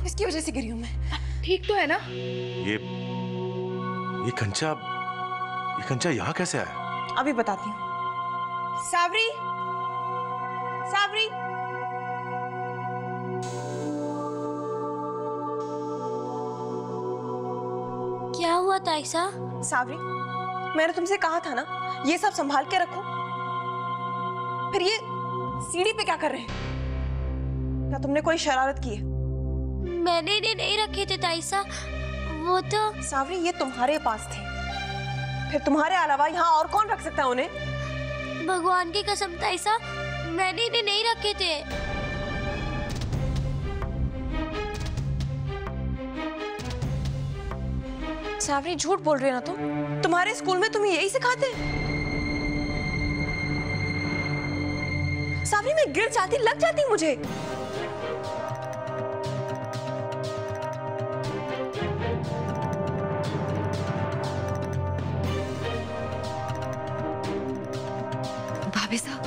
इसकी वजह से गिरी हूँ मैं। ठीक तो है ना? ये कंचा यहाँ कैसे आया? अभी बताती हूँ। सावरी, सावरी। क्या हुआ ताइसा? सावरी, मैंने तुमसे कहा था ना ये सब संभाल के रखो। फिर ये सीढ़ी पे क्या कर रहे हैं? क्या तुमने कोई शरारत की है? मैंने इन्हें नहीं रखे थे ताइसा, वो तो। सावरी, ये तुम्हारे पास थे, फिर तुम्हारे अलावा यहाँ और कौन रख सकता है उन्हें? भगवान की कसम ताइसा, मैंने इन्हें नहीं रखे थे। सावरी, झूठ बोल रही हो ना तुम? तुम्हारे स्कूल में तुम्हें यही सिखाते हैं? सावरी, मैं गिर जाती, लग जाती मुझे। भाभी साहब,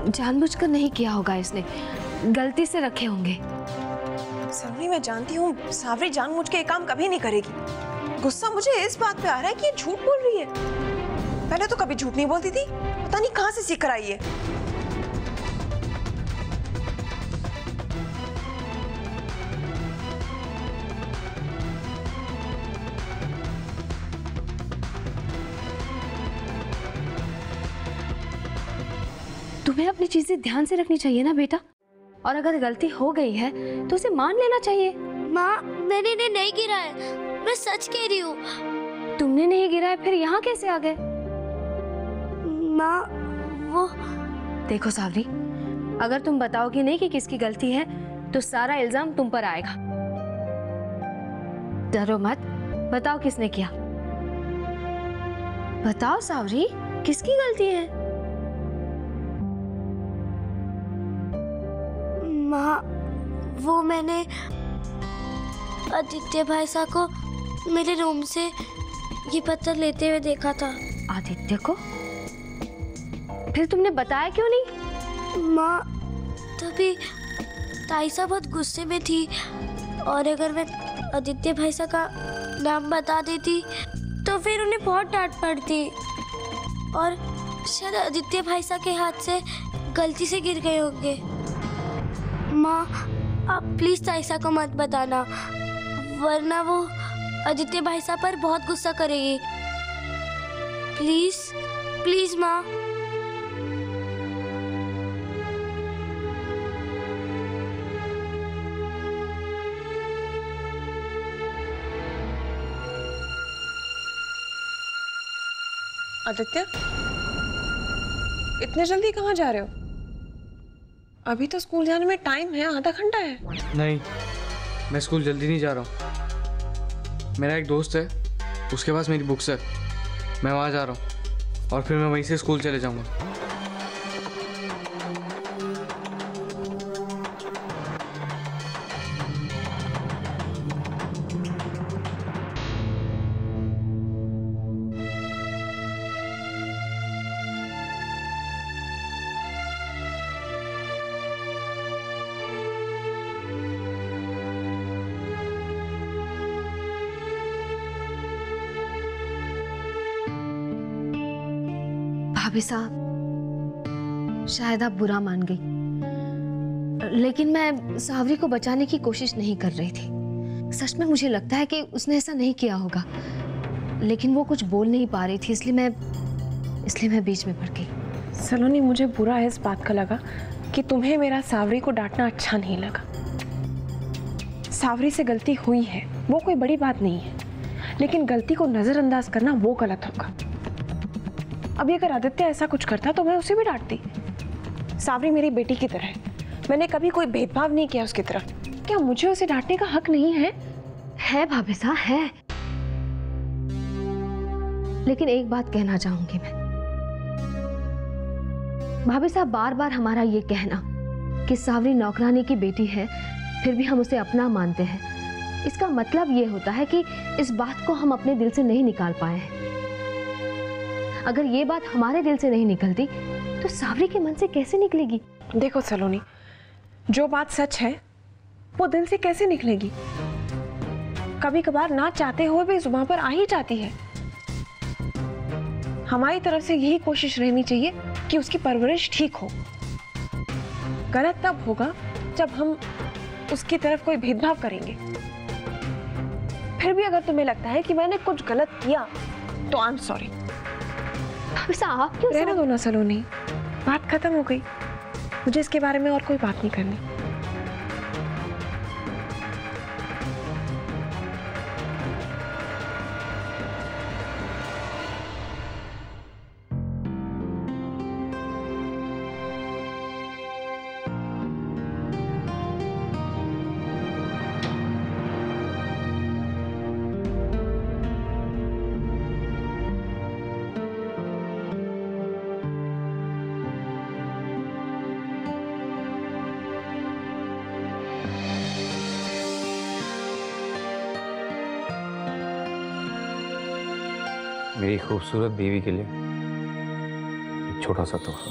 जानबूझकर नहीं किया होगा इसने, गलती से रखे होंगे। सलोनी, मैं जानती हूँ सावरी जानबूझ के ये काम कभी नहीं करेगी। गुस्सा मुझे इस बात पे आ रहा है कि ये झूठ बोल रही है। पहले तो कभी झूठ नहीं बोलती थी, पता नहीं कहाँ से सीख कर आई है। तुम्हें अपनी चीजें ध्यान से रखनी चाहिए ना बेटा, और अगर गलती हो गई है तो उसे मान लेना चाहिए। माँ, मैंने इन्हें नहीं गिरा है, मैं सच कह रही हूँ। तुमने नहीं गिरा है, फिर यहाँ कैसे आ गए? माँ, वो। देखो सावरी, अगर तुम बताओगी नहीं कि किसकी गलती है तो सारा इल्जाम तुम पर आएगा। डरो मत, बताओ किसने किया। बताओ सावरी, किसकी गलती है? माँ, वो मैंने आदित्य भाई साहब को मेरे रूम से ये पत्थर लेते हुए देखा था। आदित्य को? फिर तुमने बताया क्यों नहीं? माँ, तभी ताइसा बहुत गुस्से में थी, और अगर मैं आदित्य भाई साहब का नाम बता देती तो फिर उन्हें बहुत डांट पड़ती, और शायद आदित्य भाई साहब के हाथ से गलती से गिर गए होंगे। माँ, आप प्लीज ताइसा को मत बताना, वरना वो आदित्य भाई साहब पर बहुत गुस्सा करेगी। प्लीज प्लीज माँ। आदित्य, इतने जल्दी कहाँ जा रहे हो? अभी तो स्कूल जाने में टाइम है, आधा घंटा है। नहीं, मैं स्कूल जल्दी नहीं जा रहा हूँ। मेरा एक दोस्त है, उसके पास मेरी बुक्स है, मैं वहाँ जा रहा हूँ और फिर मैं वहीं से स्कूल चले जाऊँगा। भाभी साहब, शायद आप बुरा मान गई, लेकिन मैं सावरी को बचाने की कोशिश नहीं कर रही थी। सच में मुझे लगता है कि उसने ऐसा नहीं किया होगा, लेकिन वो कुछ बोल नहीं पा रही थी, इसलिए मैं बीच में पड़ गई। सलोनी, मुझे बुरा इस बात का लगा कि तुम्हें मेरा सावरी को डांटना अच्छा नहीं लगा। सावरी से गलती हुई है, वो कोई बड़ी बात नहीं है, लेकिन गलती को नजरअंदाज करना वो गलत होगा। अभी अगर आदित्य ऐसा कुछ करता तो मैं उसे भी डांटती। सावरी मेरी बेटी की तरह है, मैंने कभी कोई भेदभाव नहीं किया उसकी तरफ। क्या मुझे उसे डांटने का हक नहीं है? है भाभी साहब, है। लेकिन एक बात कहना चाहूंगी मैं, भाभी साहब, बार बार हमारा ये कहना कि सावरी नौकरानी की बेटी है फिर भी हम उसे अपना मानते हैं, इसका मतलब ये होता है कि इस बात को हम अपने दिल से नहीं निकाल पाए हैं। अगर ये बात हमारे दिल से नहीं निकलती तो सावरी के मन से कैसे निकलेगी? देखो सलोनी, जो बात सच है वो दिल से कैसे निकलेगी? कभी कभार ना चाहते हुए भी जुबान पर आ ही जाती है। हमारी तरफ से यही कोशिश रहनी चाहिए कि उसकी परवरिश ठीक हो। गलत तब होगा जब हम उसकी तरफ कोई भेदभाव करेंगे। फिर भी अगर तुम्हें लगता है कि मैंने कुछ गलत किया तो आई एम सॉरी। आप क्यों रहने दो ना सलोनी, बात खत्म हो गई। मुझे इसके बारे में और कोई बात नहीं करनी। मेरी खूबसूरत बीवी के लिए एक छोटा सा तोहफा।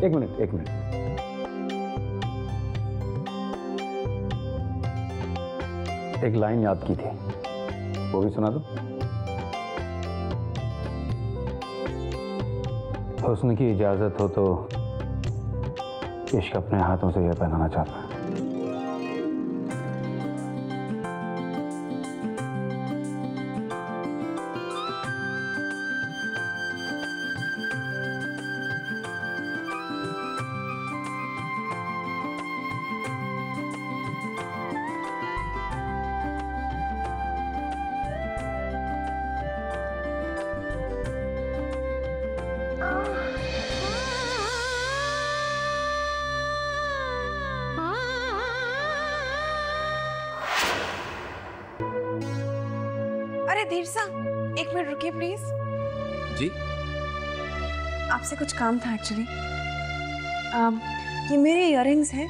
एक मिनट एक लाइन याद की थी, वो भी सुना दो। हुस्न की इजाजत हो तो इश्क अपने हाथों से यह पहनाना चाहता है। अरे धीर सा, एक मिनट रुकिए प्लीज। जी? आपसे कुछ काम था एक्चुअली। ये मेरे इयररिंग्स हैं,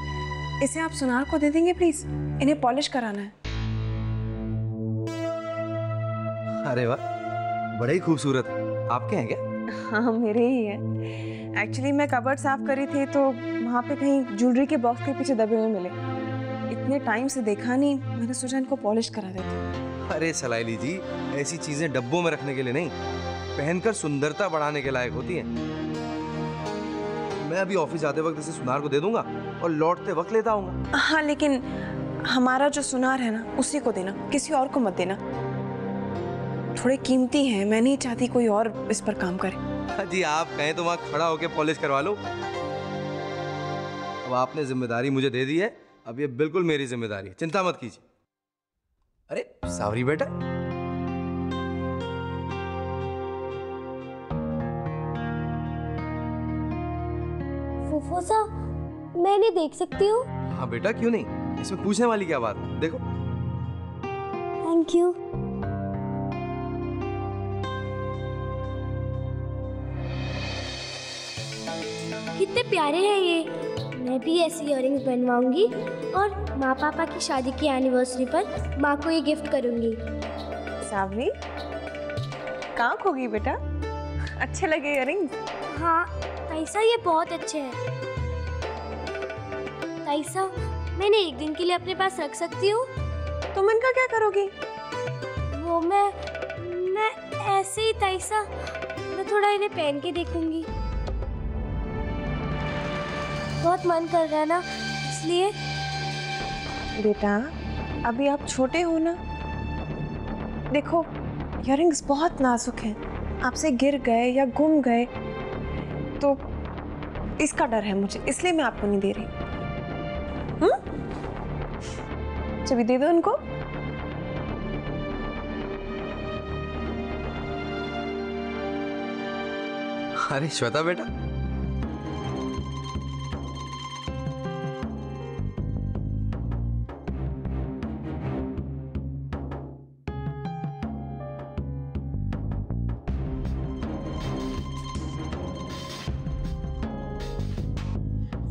इसे आप सुनार को दे देंगे प्लीज? इन्हें पॉलिश कराना है। अरे वाह, बड़े ही खूबसूरत। आपके हैं क्या? हाँ मेरे ही है। एक्चुअली मैं कबर्ड साफ करी थी तो वहाँ पे कहीं ज्वेलरी के बॉक्स के पीछे दबे हुए मिले। इतने टाइम से देखा नहीं, मैंने सोचा इनको पॉलिश करा देती। अरे सलाइली जी, ऐसी चीजें डब्बों में रखने के लिए नहीं, पहनकर सुंदरता बढ़ाने के लायक होती हैं। मैं अभी ऑफिस जाते वक्त इसे सुनार को दे दूंगा और लौटते वक्त लेता आऊंगा। हाँ लेकिन हमारा जो सुनार है ना, उसी को देना, किसी और को मत देना। थोड़े कीमती हैं, मैं नहीं चाहती कोई और इस पर काम करे। जी आप कहें तो वहाँ खड़ा होकर पॉलिश करवा लो। अब आपने जिम्मेदारी मुझे दे दी है, अब ये बिल्कुल मेरी जिम्मेदारी है, चिंता मत कीजिए। अरे सावरी बेटा, फूफोसा, मैं नहीं देख सकती हूँ? हाँ बेटा क्यों नहीं, इसमें पूछने वाली क्या बात है, देखो। Thank you. कितने प्यारे हैं ये। मैं भी ऐसे इयररिंग्स बनवाऊंगी और माँ पापा की शादी की एनिवर्सरी पर माँ को ये गिफ्ट करूंगी। सावरी, कहाँ खो गई बेटा? अच्छे लगे इयररिंग्स? हाँ ताइसा, ये बहुत अच्छे हैं। ताइसा, मैंने एक दिन के लिए अपने पास रख सकती हूँ? तुम इनका क्या करोगी? वो मैं ऐसे ही ताइसा, मैं थोड़ा इन्हें पहन के देखूंगी। बहुत मन कर रहा है ना, इसलिए। बेटा अभी आप छोटे हो ना, देखो इयररिंग्स बहुत नाजुक हैं, आपसे गिर गए या गुम गए तो इसका डर है मुझे, इसलिए मैं आपको नहीं दे रही। चलिए दे दो उनको। अरे श्वेता बेटा,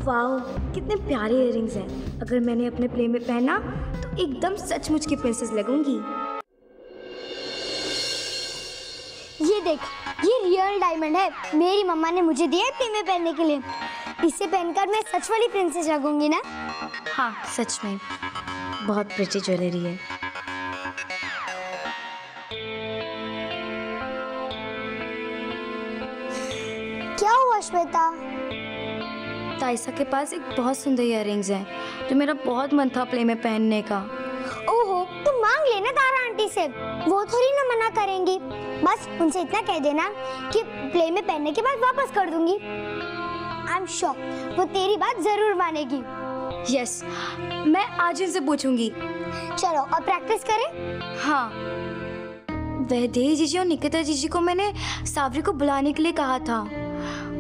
वाह, कितने प्यारे इयररिंग्स हैं। अगर मैंने अपने प्ले में पहना तो एकदम सचमुच की प्रिंसेस लगूंगी। ये देख, ये रियल डायमंड है। मेरी मम्मा ने मुझे दिया है प्ले में पहनने के लिए। इसे पहनकर मैं सच वाली प्रिंसेस लगूंगी ना? हाँ, सच में बहुत प्रिटी ज्वेलरी है। क्या हुआ श्वेता? ताइसा के पास एक बहुत सुंदर इयररिंग्स हैं जो मेरा बहुत मन था प्ले में पहनने का। ओहो, तुम मांग लेना तारा आंटी से, वो थोड़ी ना मना करेंगी। बस उनसे इतना कह देना कि प्ले में पहनने के बाद वापस कर दूंगी। आई एम श्योर वो तेरी बात जरूर मानेगी। यस, मैं आज इनसे पूछूंगी। चलो अब प्रैक्टिस करें। हाँ, वैदेही जीजी और निकिता जीजी को मैंने सावरी को बुलाने के लिए कहा था,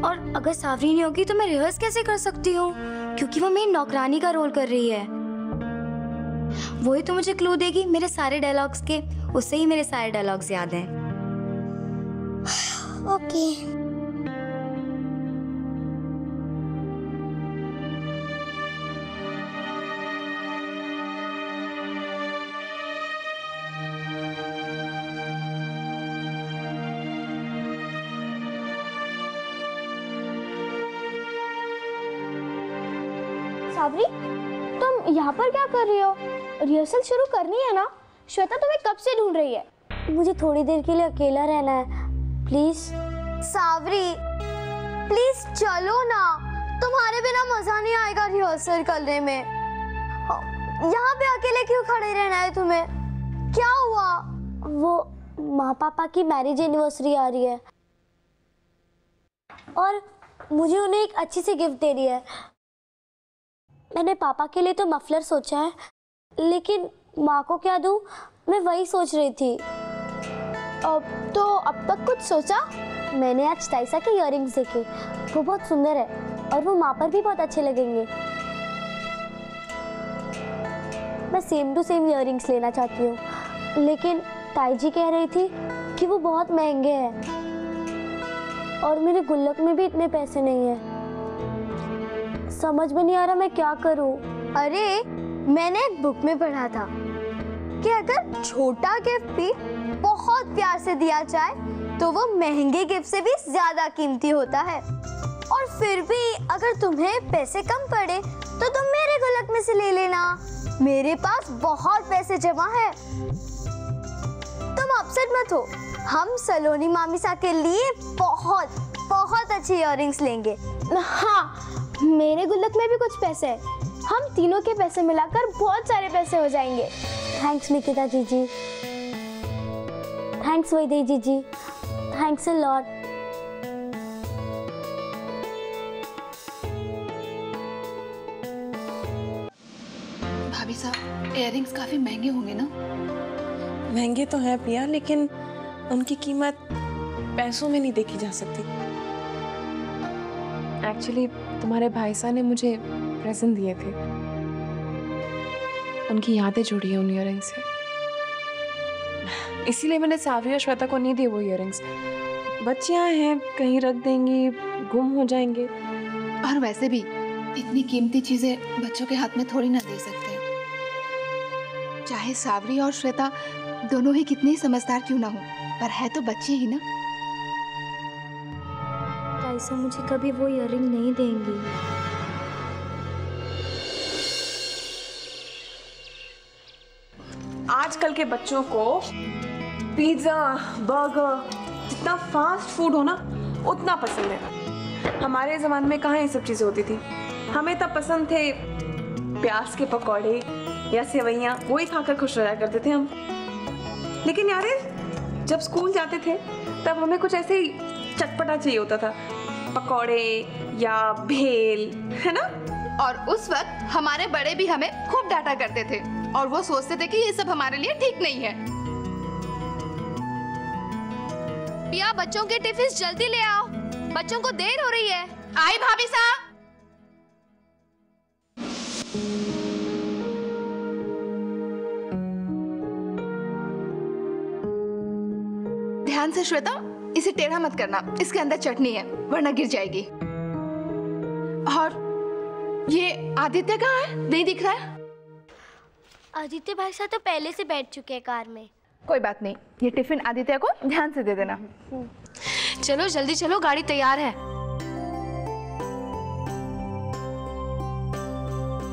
और अगर सावरी नहीं होगी तो मैं रिहर्स कैसे कर सकती हूँ, क्योंकि वो मेरी नौकरानी का रोल कर रही है। वही तो मुझे क्लू देगी मेरे सारे डायलॉग्स के, उससे ही मेरे सारे डायलॉग्स याद हैं। ओके। सावरी, तुम यहाँ पर क्या कर रही हो? रिहर्सल शुरू करनी है ना? श्वेता तुम्हें कब से ढूंढ रही है। मुझे थोड़ी देर के लिए अकेला रहना है, प्लीज। सावरी प्लीज चलो ना, तुम्हारे बिना मजा नहीं आएगा रिहर्सल करने में। यहाँ पे अकेले क्यों खड़े रहना है तुम्हें? क्या हुआ? वो माँ पापा की मैरिज एनिवर्सरी आ रही है और मुझे उन्हें एक अच्छी सी गिफ्ट देनी है। मैंने पापा के लिए तो मफलर सोचा है, लेकिन माँ को क्या दूँ, मैं वही सोच रही थी। अब तक कुछ सोचा? मैंने आज ताइसा के इयररिंग्स देखे, वो बहुत सुंदर है और वो माँ पर भी बहुत अच्छे लगेंगे। मैं सेम टू सेम इयररिंग्स लेना चाहती हूँ, लेकिन ताई जी कह रही थी कि वो बहुत महंगे हैं और मेरे गुल्लक में भी इतने पैसे नहीं हैं। समझ में नहीं आ रहा मैं क्या करूं। अरे, मैंने एक बुक में पढ़ा था कि अगर छोटा गिफ्ट भी बहुत प्यार से दिया जाए तो वो महंगे गिफ्ट से भी ज्यादा कीमती होता है। और फिर भी अगर तुम्हें पैसे कम पड़े तो तुम मेरे गुल्लक में से ले लेना, मेरे पास बहुत पैसे जमा है। तुम अपसेट मत हो, हम सलोनी मामीसा के लिए बहुत बहुत अच्छे इयररिंग्स लेंगे। हाँ, मेरे गुल्लक में भी कुछ पैसे हैं, हम तीनों के पैसे मिलाकर बहुत सारे पैसे हो जाएंगे। थैंक्स निकिता जीजी, थैंक्स वैदेही जीजी, थैंक्स अ लॉट। भाभी साहब, इयररिंग्स काफी महंगे होंगे ना? महंगे तो हैं प्रिया, लेकिन उनकी कीमत पैसों में नहीं देखी जा सकती। एक्चुअली तुम्हारे भाई साहब ने मुझे प्रेजेंट दिए थे, उनकी यादें जुड़ी हैं उन इयररिंग्स से, इसीलिए मैंने सावरी और श्वेता को नहीं दिए वो इयररिंग्स। बच्चियां हैं, कहीं रख देंगी, गुम हो जाएंगे। और वैसे भी इतनी कीमती चीजें बच्चों के हाथ में थोड़ी ना दे सकते। चाहे सावरी और श्वेता दोनों ही कितने ही समझदार क्यों ना हो, पर है तो बच्चे ही ना। ताइसा मुझे कभी वो इयररिंग नहीं देंगी। आजकल के बच्चों को पिज्जा, बर्गर, जितना फास्ट फूड हो ना उतना पसंद है। हमारे जमाने में कहाँ ये सब चीजें होती थी। हमें तब पसंद थे प्याज के पकौड़े या सेवइयाँ, वही खाकर खुश रहा करते थे हम। लेकिन यार, जब स्कूल जाते थे तब हमें कुछ ऐसे ही चटपटा चाहिए होता था, पकौड़े या भेल, है ना? और उस वक्त हमारे बड़े भी हमें खूब डांटा करते थे और वो सोचते थे कि ये सब हमारे लिए ठीक नहीं है। पिया, बच्चों के टिफिन जल्दी ले आओ, बच्चों को देर हो रही है। आई भाभी साहब। ध्यान से श्वेता, इसे टेढ़ा मत करना, इसके अंदर चटनी है वरना गिर जाएगी। और ये आदित्य कहाँ है? नहीं दिख रहा है। आदित्य भाई साहब तो पहले से बैठ चुके हैं कार में। कोई बात नहीं, ये टिफिन आदित्य को ध्यान से दे देना। चलो जल्दी चलो, गाड़ी तैयार है।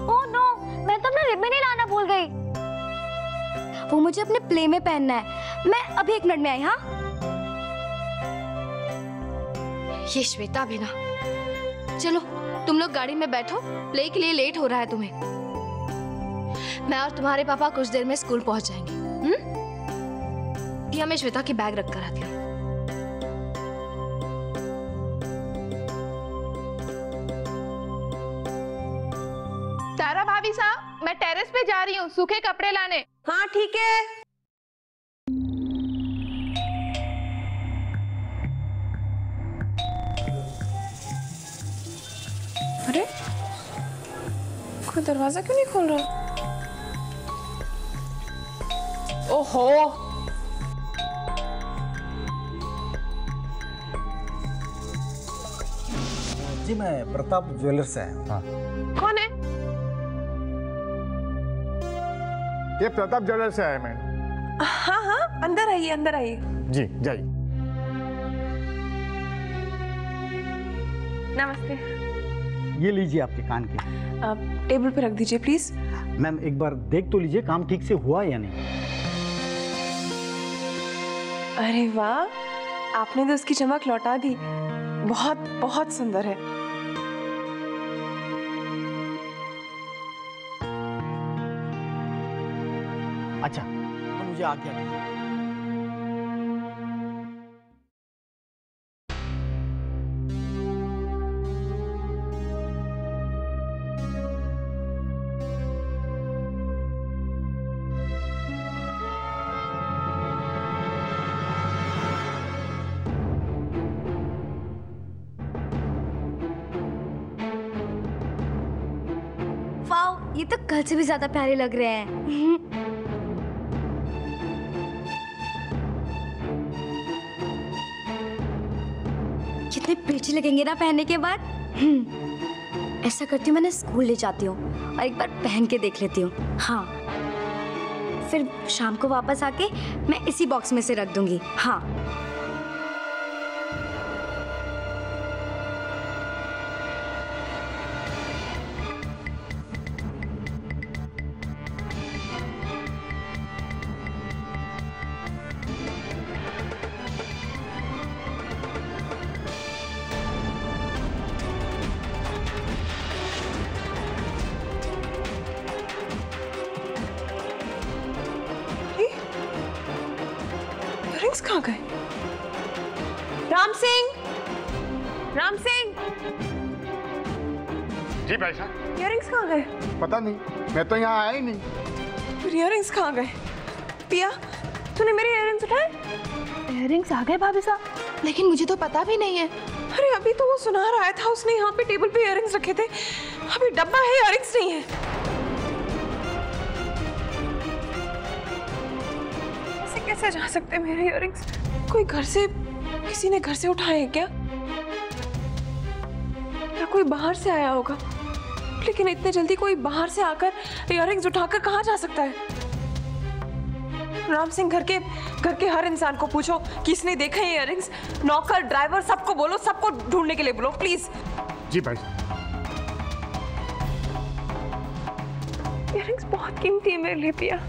ओह नो, मैं तो अपना रिबन ही लाना भूल गई। वो मुझे अपने प्ले में पहनना है। मैं अभी 1 मिनट में आई। हाँ, ये श्वेता भी ना। चलो तुम लोग गाड़ी में बैठो, प्ले के लिए लेट हो रहा है तुम्हें। मैं और तुम्हारे पापा कुछ देर में स्कूल पहुंच जाएंगे। मैं श्वेता की बैग रख कर आती हूँ। तारा भाभी साहब, मैं टेरेस पे जा रही हूँ सूखे कपड़े लाने। हाँ ठीक है। अरे कोई दरवाजा क्यों नहीं खोल रहा? ओहो, जी मैं प्रताप ज्वेलर्स से आया हूँ। हाँ। कौन है? ये प्रताप ज्वेलर्स से आया मैं। हाँ हाँ, अंदर आइए, अंदर आइए। जी जाइए। नमस्ते। ये लीजिए आपके कान के। टेबल पे रख दीजिए प्लीज। मैम एक बार देख तो लीजिए काम ठीक से हुआ या नहीं। अरे वाह, आपने तो उसकी चमक लौटा दी। बहुत बहुत सुंदर है। अच्छा तो मुझे आज्ञा दीजिए। वाह, ये तो कल से भी ज्यादा प्यारे लग रहे हैं। कितने पेची लगेंगे ना पहनने के बाद। ऐसा करती हूँ, मैंने स्कूल ले जाती हूँ और एक बार पहन के देख लेती हूँ। हाँ, फिर शाम को वापस आके मैं इसी बॉक्स में से रख दूंगी। हाँ, इयररिंग्स कहाँ गए? राम सिंह, राम सिंह। जी भाई साहब। इयररिंग्स कहाँ गए? पता नहीं, मैं तो यहाँ आया ही नहीं। फिर इयररिंग्स कहाँ गए? पिया, तूने मेरे इयररिंग्स उठाए? इयररिंग्स आ गए भाभी साहब, लेकिन मुझे तो पता भी नहीं है। अरे अभी तो वो सुनार आया था, उसने यहाँ पे टेबल पे इयररिंग्स रखे थे। अभी डब्बा है, इयररिंग्स नहीं है। ऐसे कैसे जा सकते हैं मेरे इयररिंग्स? कोई घर से, किसी ने घर से उठाए क्या? या कोई बाहर से आया होगा? लेकिन इतने जल्दी कोई बाहर से आकर इयररिंग्स उठाकर कहाँ जा सकता है? राम सिंह, घर के हर इंसान को पूछो कि इसने देखा है इयररिंग्स। नौकर, ड्राइवर, सबको बोलो, सबको ढूंढने के लिए बोलो प्लीज। जी भाई। इयररिंग्स बहुत कीमती है मेरे लिए पिया।